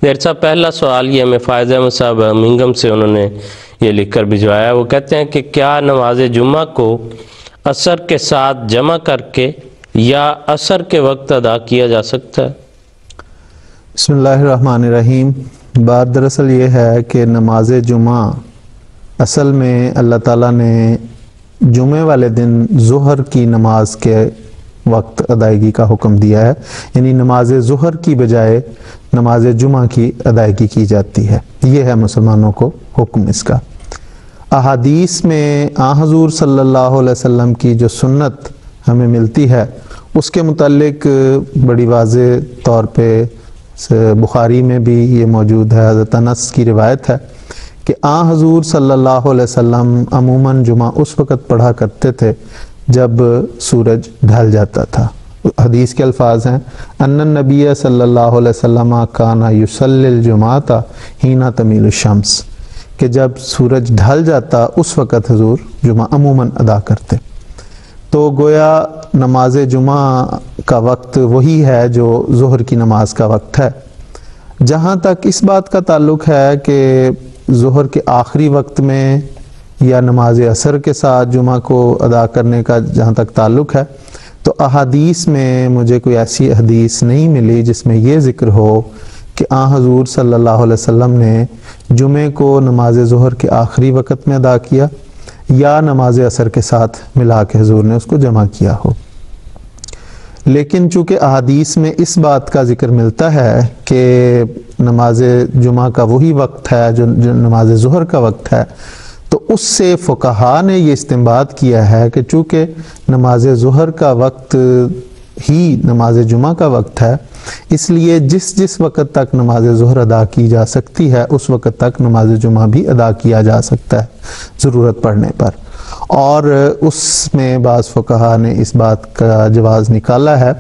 دیر صاحب پہلا سوال یہ ہمیں فائز احمد صاحب منگم سے انہوں نے یہ لکھ کر بھجوایا. وہ کہتے ہیں کہ کیا نماز جمعہ کو عصر کے ساتھ جمع کر کے یا عصر کے وقت ادا کیا جا سکتا ہے؟ بسم اللہ الرحمن الرحیم. بات دراصل یہ ہے کہ نماز جمعہ اصل میں اللہ تعالیٰ نے جمعے والے دن ظہر کی نماز کے وقت ادائیگی کا حکم دیا ہے، یعنی نماز ظہر کی بجائے نماز جمعہ کی ادائیگی کی جاتی ہے. یہ ہے مسلمانوں کو حکم اس کا. احادیث میں حضور صلی اللہ علیہ وسلم کی جو سنت ہمیں ملتی ہے اس کے متعلق بڑی واضح طور پہ بخاری میں بھی یہ موجود ہے. حضرت انس کی روایت ہے کہ حضور صلی اللہ علیہ وسلم عموماً جمعہ اس وقت پڑھا کرتے تھے جب سورج ڈھل جاتا تھا. حدیث کے الفاظ ہیں ان النبی صلی اللہ علیہ وسلم کان یصلی الجمعۃ حین تمیل الشمس، کہ جب سورج ڈھل جاتا اس وقت حضور جمعہ عموماً ادا کرتے. تو گویا نماز جمعہ کا وقت وہی ہے جو ظہر کی نماز کا وقت ہے. جہاں تک اس بات کا تعلق ہے کہ ظہر کے آخری وقت میں یا نماز عصر کے ساتھ جمعہ کو ادا کرنے کا جہاں تک تعلق ہے، تو احادیث میں مجھے کوئی ایسی حدیث نہیں ملی جس میں یہ ذکر ہو کہ حضور صلی اللہ علیہ وسلم نے جمعے کو نماز ظہر کے آخری وقت میں ادا کیا یا نماز عصر کے ساتھ ملا کے حضور نے اس کو جمع کیا ہو. لیکن چونکہ احادیث میں اس بات کا ذکر ملتا ہے کہ نماز جمعہ کا وہی وقت ہے جو نماز ظہر کا وقت ہے، تو اس سے فقہا نے یہ استنباط کیا ہے کہ چونکہ نماز ظہر کا وقت ہی نماز جمعہ کا وقت ہے، اس لیے جس وقت تک نماز ظہر ادا کی جا سکتی ہے اس وقت تک نماز جمعہ بھی ادا کیا جا سکتا ہے ضرورت پڑنے پر. اور اس میں بعض فقہا نے اس بات کا جواز نکالا ہے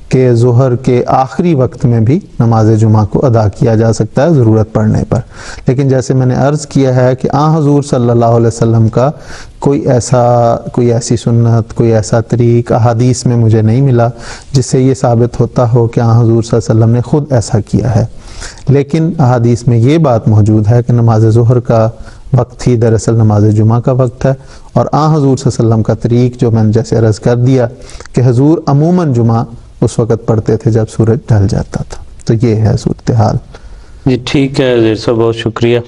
کہ ظہر کے آخری وقت میں بھی نماز جمعہ کو ادا کیا جا سکتا ہے ضرورت پڑنے پر. لیکن جیسے میں نے عرض کیا ہے کہ حضور صلی اللہ علیہ وسلم کا کوئی ایسی سنت، کوئی ایسا طریق احادیث میں مجھے نہیں ملا جس سے یہ ثابت ہوتا ہو کہ حضور صلی اللہ علیہ وسلم نے خود ایسا کیا ہے. لیکن احادیث میں یہ بات موجود ہے کہ نماز ظہر کا وقت ہی دراصل نماز جمعہ کا وقت ہے، اور حضور صلی اللہ علیہ وسلم کا طریق جو میں نے جیسے عرض کر دیا کہ حضور عموماً جمعہ اس وقت پڑھتے تھے جب سورج ڈھل جاتا تھا. تو یہ ہے صورتحال. جی ٹھیک ہے، بہت شکریہ.